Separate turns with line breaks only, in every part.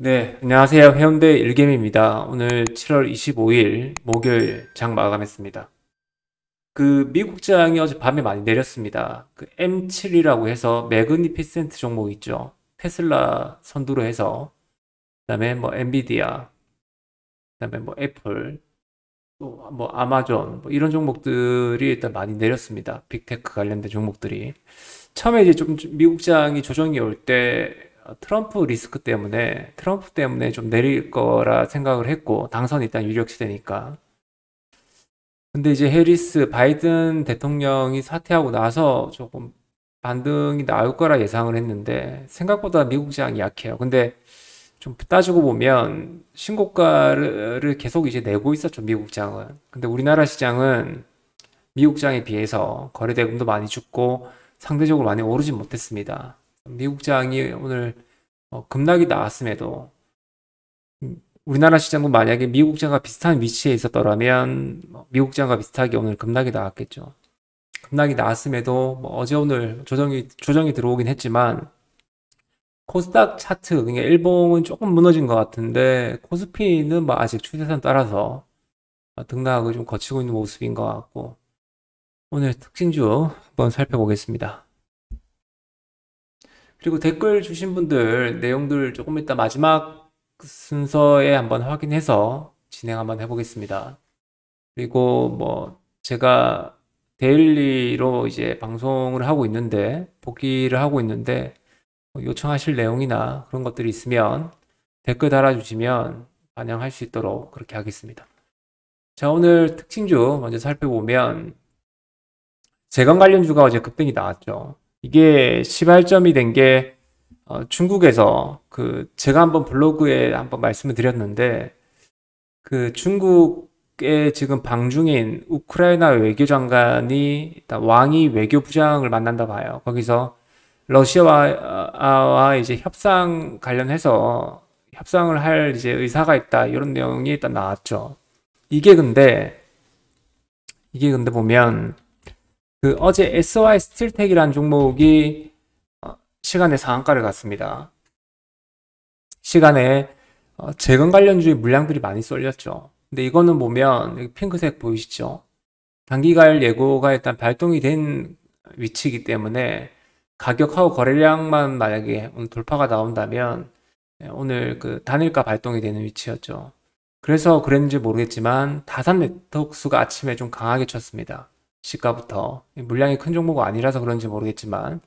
네, 안녕하세요. 해운대 일개미입니다. 오늘 7월 25일 목요일 장 마감했습니다. 미국장이 어제 밤에 많이 내렸습니다. M7이라고 해서 매그니피센트 종목 있죠. 테슬라 선두로 해서 그다음에 뭐 엔비디아, 그다음에 뭐 애플, 또 뭐 아마존 뭐 이런 종목들이 일단 많이 내렸습니다. 빅테크 관련된 종목들이. 처음에 이제 좀 미국장이 조정이 올 때 트럼프 때문에 좀 내릴 거라 생각을 했고 당선이 일단 유력시 되니까. 근데 이제 해리스 바이든 대통령이 사퇴하고 나서 조금 반등이 나올 거라 예상을 했는데 생각보다 미국장이 약해요. 근데 좀 따지고 보면 신고가를 계속 이제 내고 있었죠, 미국장은. 근데 우리나라 시장은 미국장에 비해서 거래대금도 많이 죽고 상대적으로 많이 오르진 못했습니다. 미국장이 오늘 급락이 나왔음에도 우리나라 시장도 만약에 미국장과 비슷한 위치에 있었더라면 미국장과 비슷하게 오늘 급락이 나왔겠죠. 급락이 나왔음에도 뭐 어제 오늘 조정이 들어오긴 했지만 코스닥 차트, 그러니까 일봉은 조금 무너진 것 같은데 코스피는 뭐 아직 추세선 따라서 등락을 좀 거치고 있는 모습인 것 같고 오늘 특징주 한번 살펴보겠습니다. 그리고 댓글 주신 분들 내용들 조금 이따 마지막 순서에 한번 확인해서 진행 한번 해보겠습니다. 그리고 뭐 제가 데일리로 이제 방송을 하고 있는데 복귀를 하고 있는데 뭐 요청하실 내용이나 그런 것들이 있으면 댓글 달아주시면 반영할 수 있도록 그렇게 하겠습니다. 자, 오늘 특징주 먼저 살펴보면 재건 관련주가 어제 급등이 나왔죠. 이게 시발점이 된 게 중국에서 제가 한번 블로그에 한번 말씀을 드렸는데 중국의 지금 방중인 우크라이나 외교장관이 일단 왕이 외교부장을 만난다고 해요. 거기서 러시아와 이제 협상 관련해서 협상을 할 이제 의사가 있다 이런 내용이 일단 나왔죠. 이게 근데 이게 근데 보면 어제 SY 스틸텍이라는 종목이 시간에 상한가를 갔습니다. 시간에 재건 관련주의 물량들이 많이 쏠렸죠. 근데 이거는 보면 여기 핑크색 보이시죠? 단기가열 예고가 일단 발동이 된 위치이기 때문에 가격하고 거래량만 만약에 오늘 돌파가 나온다면 오늘 단일가 발동이 되는 위치였죠. 그래서 그랬는지 모르겠지만 다산 네트워크스가 아침에 좀 강하게 쳤습니다. 시가부터 물량이 큰 종목은 아니라서 그런지 모르겠지만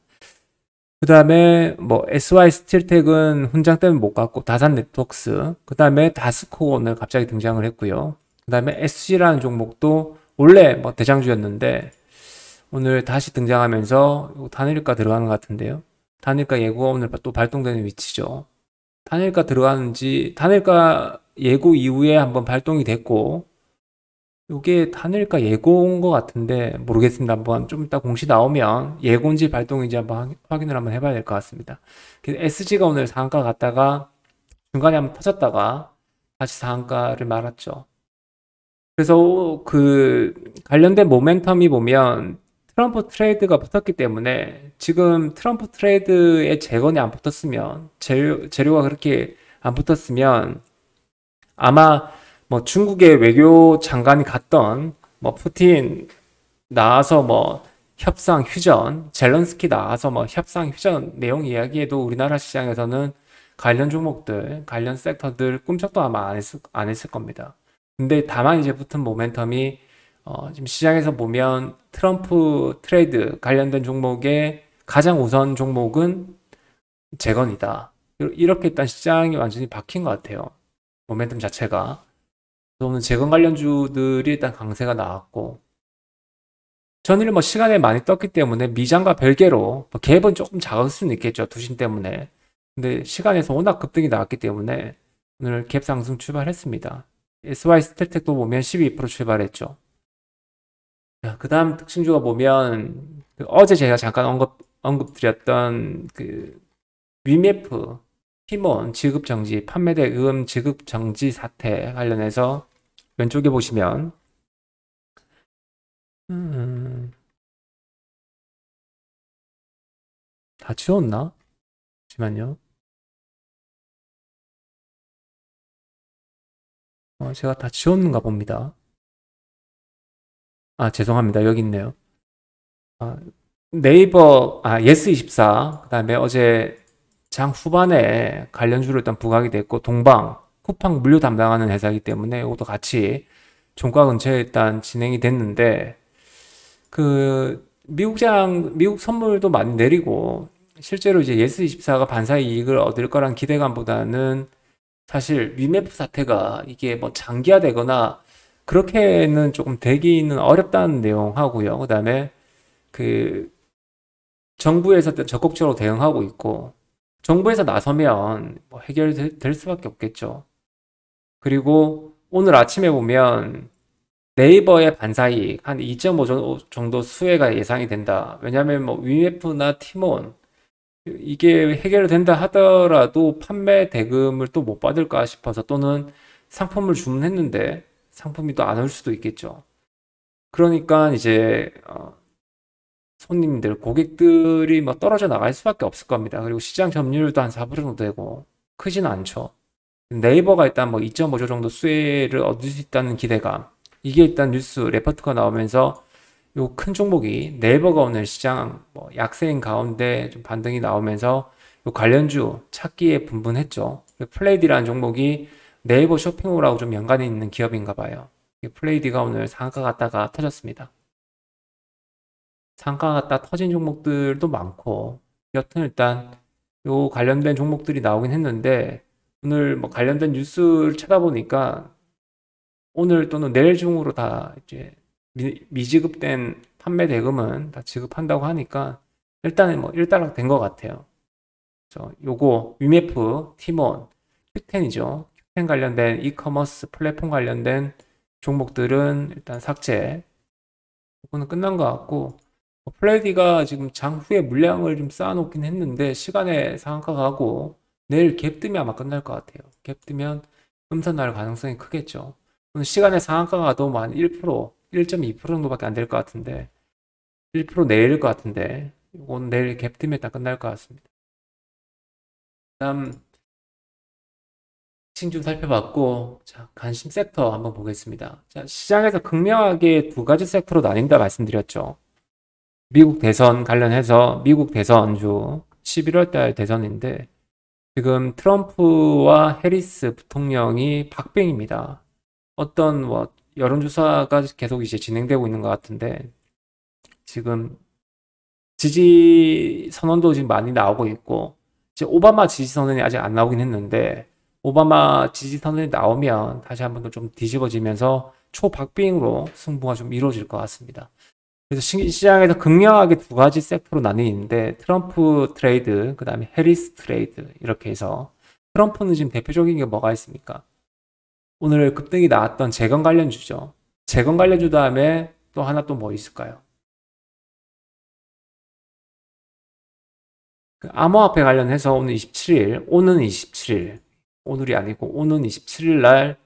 그 다음에 뭐 SY 스틸텍은 훈장 때문에 못 갔고 다산 네트워크스 그 다음에 다스코 오늘 갑자기 등장을 했고요. 그 다음에 SG라는 종목도 원래 뭐 대장주였는데 오늘 다시 등장하면서 단일가 들어가는 것 같은데요. 단일가 예고가 오늘 또 발동되는 위치죠. 단일가 예고 이후에 한번 발동이 됐고 이게 단일가 예고인 것 같은데 모르겠습니다. 한번 좀 이따 공시 나오면 예고인지 발동인지 한번 확인을 한번 해봐야 될 것 같습니다. SG가 오늘 상한가 갔다가 중간에 한번 터졌다가 다시 상한가를 말았죠. 그래서 관련된 모멘텀이 보면 트럼프 트레이드가 붙었기 때문에 지금 트럼프 트레이드에 재건이 안 붙었으면 재료가 그렇게 안 붙었으면 아마 뭐 중국의 외교 장관이 갔던 뭐 푸틴 나와서 뭐 협상 휴전, 젤런스키 나와서 뭐 협상 휴전 내용 이야기해도 우리나라 시장에서는 관련 종목들, 관련 섹터들 꿈쩍도 아마 안 했을 겁니다. 근데 다만 이제 붙은 모멘텀이 지금 시장에서 보면 트럼프 트레이드 관련된 종목의 가장 우선 종목은 재건이다. 이렇게 일단 시장이 완전히 박힌 것 같아요. 모멘텀 자체가. 그래서 오늘 재건 관련주들이 일단 강세가 나왔고 전일 뭐 시간에 많이 떴기 때문에 미장과 별개로 뭐 갭은 조금 작을 수는 있겠죠. 투신 때문에. 근데 시간에서 워낙 급등이 나왔기 때문에 오늘 갭 상승 출발했습니다. SY 스텔텍도 보면 12% 출발했죠. 그 다음 특징주가 보면 어제 제가 잠깐 언급드렸던 위메프 티몬 지급 정지 판매 대금 지급 정지 사태 관련해서 왼쪽에 보시면 음, 다 지웠나? 잠시만요. 제가 다 지웠는가 봅니다. 아, 죄송합니다. 여기 있네요. 아, 네이버, 예스24, 그 다음에 어제 장 후반에 관련주로 일단 부각이 됐고, 동방, 쿠팡 물류 담당하는 회사이기 때문에 이것도 같이 종가 근처에 일단 진행이 됐는데, 미국 선물도 많이 내리고, 실제로 이제 예스24가 반사의 이익을 얻을 거란 기대감보다는 사실 위메프 사태가 이게 뭐 장기화되거나 그렇게는 조금 되기는 어렵다는 내용 하고요. 그 다음에 그 정부에서 적극적으로 대응하고 있고, 정부에서 나서면 뭐 해결될 수밖에 없겠죠. 그리고 오늘 아침에 보면 네이버의 반사이익 한 2.5 정도 수혜가 예상이 된다. 왜냐하면 뭐 위메프나 티몬 이게 해결된다 하더라도 판매 대금을 또 못 받을까 싶어서, 또는 상품을 주문했는데 상품이 또 안 올 수도 있겠죠. 그러니까 이제 손님들, 고객들이 뭐 떨어져 나갈 수밖에 없을 겁니다. 그리고 시장 점유율도 한 4% 정도 되고 크지는 않죠. 네이버가 일단 뭐 2.5조 정도 수혜를 얻을 수 있다는 기대감. 이게 일단 뉴스 레포트가 나오면서 요 큰 종목이 네이버가 오늘 시장 뭐 약세인 가운데 좀 반등이 나오면서 요 관련주 찾기에 분분했죠. 플레이디라는 종목이 네이버 쇼핑몰하고 좀 연관이 있는 기업인가 봐요. 플레이디가 오늘 상한가 갔다가 터졌습니다. 상가 갔다 터진 종목들도 많고, 여튼 일단 요 관련된 종목들이 나오긴 했는데, 오늘 뭐 관련된 뉴스를 찾아보니까 오늘 또는 내일 중으로 다 이제 미지급된 판매 대금은 다 지급한다고 하니까 일단은 뭐 일단락 된 것 같아요. 요거 위메프, 티몬, 큐텐이죠. 큐텐 관련된 이커머스 플랫폼 관련된 종목들은 일단 삭제. 이거는 끝난 것 같고, 플레이디가 지금 장후에 물량을 좀 쌓아놓긴 했는데 시간에 상한가 가고 내일 갭 뜨면 아마 끝날 것 같아요. 갭 뜨면 음선 날 가능성이 크겠죠. 오늘 시간에 상한가 가도 뭐한 1%, 1.2% 정도밖에 안 될 것 같은데, 1% 내릴 것 같은데, 이건 내일 갭 뜨면 일단 끝날 것 같습니다. 다음 층 좀 살펴봤고, 자, 관심 섹터 한번 보겠습니다. 자, 시장에서 극명하게 두 가지 섹터로 나뉜다 말씀드렸죠. 미국 대선 관련해서 미국 대선주 11월 달 대선인데, 지금 트럼프와 해리스 부통령이 박빙입니다. 어떤 뭐 여론조사가 계속 이제 진행되고 있는 것 같은데, 지금 지지 선언도 지금 많이 나오고 있고, 이제 오바마 지지 선언이 아직 안 나오긴 했는데, 오바마 지지 선언이 나오면 다시 한번 더 좀 뒤집어지면서 초박빙으로 승부가 좀 이루어질 것 같습니다. 그래서 시장에서 극명하게 두 가지 섹터로 나뉘는데, 트럼프 트레이드, 그 다음에 해리스 트레이드, 이렇게 해서, 트럼프는 지금 대표적인 게 뭐가 있습니까? 오늘 급등이 나왔던 재건 관련주죠. 재건 관련주 다음에 또 하나 또 뭐 있을까요? 그 암호화폐 관련해서 오늘 27일, 오는 27일, 오늘이 아니고 오는 27일 날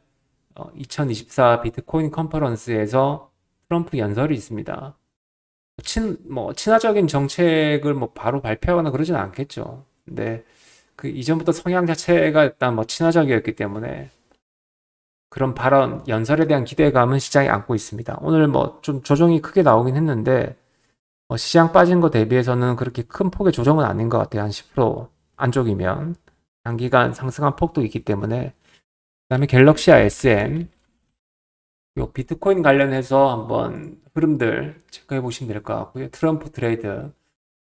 2024 비트코인 컨퍼런스에서 트럼프 연설이 있습니다. 친화적인 정책을 뭐 바로 발표하거나 그러진 않겠죠. 근데 그 이전부터 성향 자체가 일단 뭐 친화적이었기 때문에 그런 발언, 연설에 대한 기대감은 시장이 안고 있습니다. 오늘 뭐 좀 조정이 크게 나오긴 했는데, 시장 빠진 거 대비해서는 그렇게 큰 폭의 조정은 아닌 것 같아요. 한 10% 안쪽이면. 단기간 상승한 폭도 있기 때문에. 그다음에 갤럭시아 SM, 요 비트코인 관련해서 한번 흐름들 체크해 보시면 될 것 같고요. 트럼프 트레이드,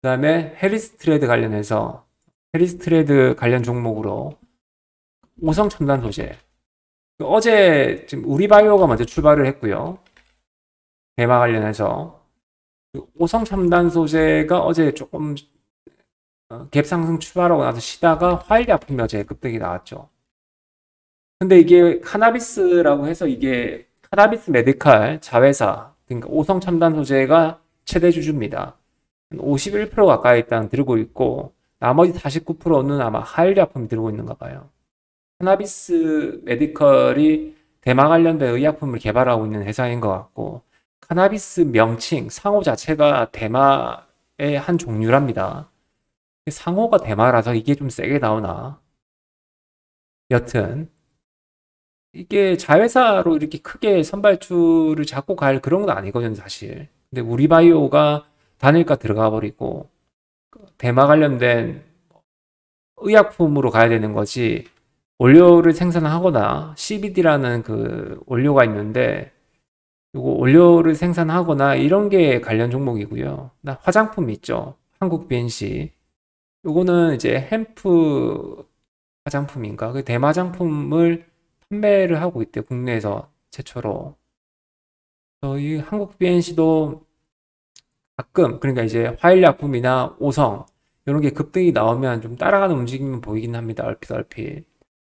그다음에 해리스 트레이드 관련해서 해리스 트레이드 관련 종목으로 오성 첨단 소재. 어제 지금 우리바이오가 먼저 출발을 했고요. 대마 관련해서 오성 첨단 소재가 어제 조금 갭 상승 출발하고 나서 쉬다가 화일약품여제 급등이 나왔죠. 근데 이게 카나비스라고 해서 이게 카나비스 메디칼 자회사, 그러니까 오성 첨단 소재가 최대 주주입니다. 51% 가까이 일단 들고 있고, 나머지 49%는 아마 하일약품이 들고 있는가 봐요. 카나비스 메디컬이 대마 관련된 의약품을 개발하고 있는 회사인 것 같고, 카나비스 명칭, 상호 자체가 대마의 한 종류랍니다. 상호가 대마라서 이게 좀 세게 나오나. 여튼 이게 자회사로 이렇게 크게 선발주를 잡고 갈 그런 건 아니거든요, 사실. 근데 우리바이오가 단일가 들어가 버리고 대마 관련된 의약품으로 가야 되는 거지. 원료를 생산하거나 CBD라는 그 원료가 있는데 요거 원료를 생산하거나 이런 게 관련 종목이고요. 나 화장품 있죠. 한국 BNC. 요거는 이제 햄프 화장품인가? 그 대마장품을 판매를 하고 있대요. 국내에서 최초로. 저희 한국 BNC도 가끔 그러니까 이제 화일약품이나 오성 이런 게 급등이 나오면 좀 따라가는 움직임은 보이긴 합니다. 얼핏 얼핏.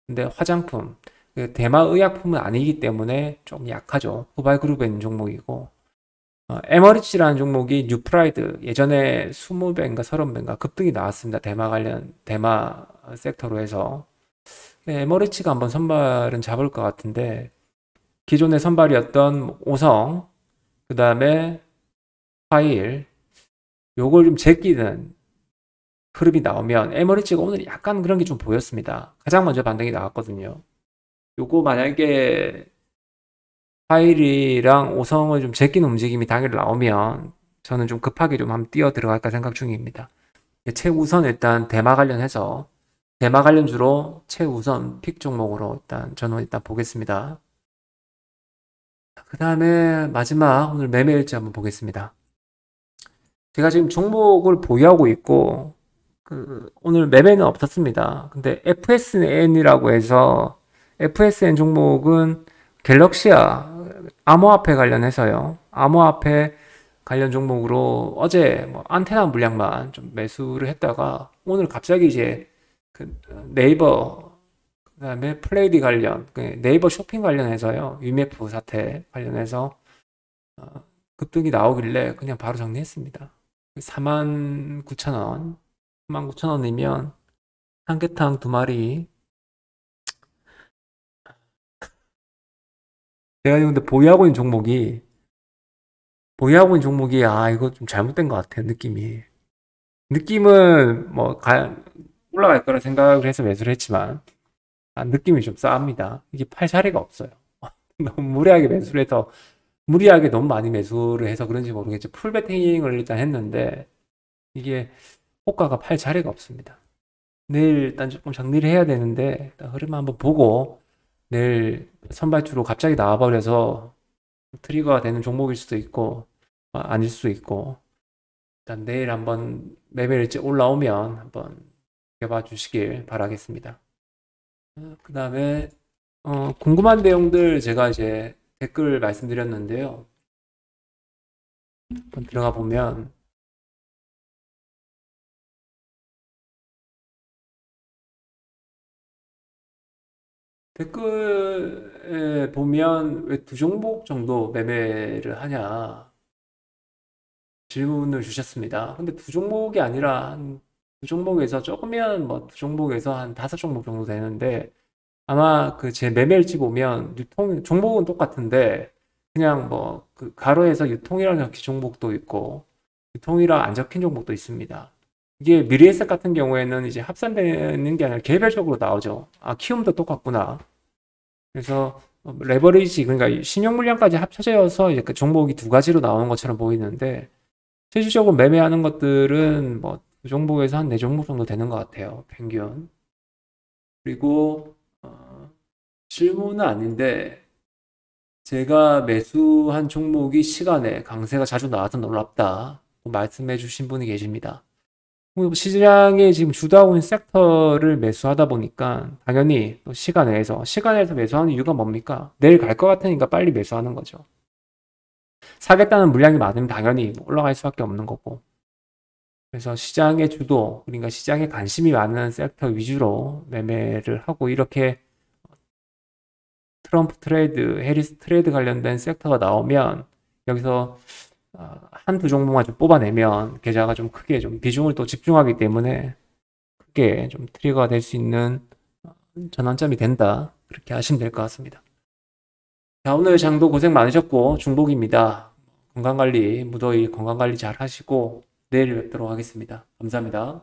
근데 화장품, 그 대마 의약품은 아니기 때문에 좀 약하죠. 후발그룹에 있는 종목이고. 에머리지라는 종목이 뉴프라이드 예전에 20배인가 30배인가 급등이 나왔습니다. 대마 관련 대마 섹터로 해서 에머리지가 한번 선발은 잡을 것 같은데 기존의 선발이었던 오성 그 다음에 화일 요걸 좀 제끼는 흐름이 나오면 에머리지가 오늘 약간 그런 게 좀 보였습니다. 가장 먼저 반등이 나왔거든요. 요거 만약에 화일이랑 오성을 좀 제끼는 움직임이 당일 나오면 저는 좀 급하게 좀 한번 뛰어 들어갈까 생각 중입니다. 최우선 일단 대마 관련해서 대마 관련주로 최우선 픽 종목으로 일단 저는 일단 보겠습니다. 그 다음에 마지막 오늘 매매일지 한번 보겠습니다. 제가 지금 종목을 보유하고 있고 오늘 매매는 없었습니다. 근데 FSN이라고 해서 FSN 종목은 갤럭시아 암호화폐 관련해서요. 암호화폐 관련 종목으로 어제 뭐 안테나 물량만 좀 매수를 했다가 오늘 갑자기 이제 그 네이버 그다음에 플레이디 관련 네이버 쇼핑 관련해서요. 위메프 사태 관련해서 급등이 나오길래 그냥 바로 정리했습니다. 49,000원 49,000원이면 삼계탕 2마리 제가 근데 보유하고 있는 종목이 이거 좀 잘못된 것 같아요. 느낌은 뭐 올라갈 거라 생각을 해서 매수를 했지만 느낌이 좀 싸합니다. 이게 팔 자리가 없어요. 너무 무리하게 너무 많이 매수를 해서 그런지 모르겠죠. 풀베팅을 일단 했는데 이게 호가가 팔 자리가 없습니다. 내일 일단 조금 정리를 해야 되는데 일단 흐름 한번 보고 내일 선발주로 갑자기 나와버려서 트리거가 되는 종목일 수도 있고 아닐 수도 있고 일단 내일 한번 매매일지 올라오면 한번 해봐 주시길 바라겠습니다. 그 다음에 궁금한 내용들 제가 이제 댓글 말씀드렸는데요. 한번 들어가 보면 댓글에 보면 왜 두 종목 정도 매매를 하냐 질문을 주셨습니다. 근데 두 종목이 아니라 한 두 종목에서 조금이면 뭐 두 종목에서 한 다섯 종목 정도 되는데 아마 그 제 매매일지 보면 종목은 똑같은데 그냥 뭐 그 가로에서 유통이라는 적힌 종목도 있고 유통이랑 안 적힌 종목도 있습니다. 이게 미래에셋 같은 경우에는 이제 합산되는 게 아니라 개별적으로 나오죠. 키움도 똑같구나. 그래서 레버리지 그러니까 신용 물량까지 합쳐져서 이제 그 종목이 두 가지로 나오는 것처럼 보이는데 실질적으로 매매하는 것들은 뭐 두 종목에서 한 네 종목 정도 되는 것 같아요. 평균. 그리고 질문은 아닌데 제가 매수한 종목이 시간에 강세가 자주 나와서 놀랍다 말씀해 주신 분이 계십니다. 시장에 지금 주도하고 있는 섹터를 매수하다 보니까 당연히 또 시간에서 매수하는 이유가 뭡니까? 내일 갈 것 같으니까 빨리 매수하는 거죠. 사겠다는 물량이 많으면 당연히 올라갈 수밖에 없는 거고. 그래서 시장의 주도, 그러니까 시장에 관심이 많은 섹터 위주로 매매를 하고 이렇게 트럼프 트레이드, 해리스 트레이드 관련된 섹터가 나오면 여기서 한두 종목만 좀 뽑아내면 계좌가 좀 크게 좀 비중을 또 집중하기 때문에 크게 좀 트리거가 될 수 있는 전환점이 된다. 그렇게 하시면 될 것 같습니다. 자, 오늘 장도 고생 많으셨고 중복입니다. 건강관리, 무더위 건강관리 잘 하시고 내일 뵙도록 하겠습니다. 감사합니다.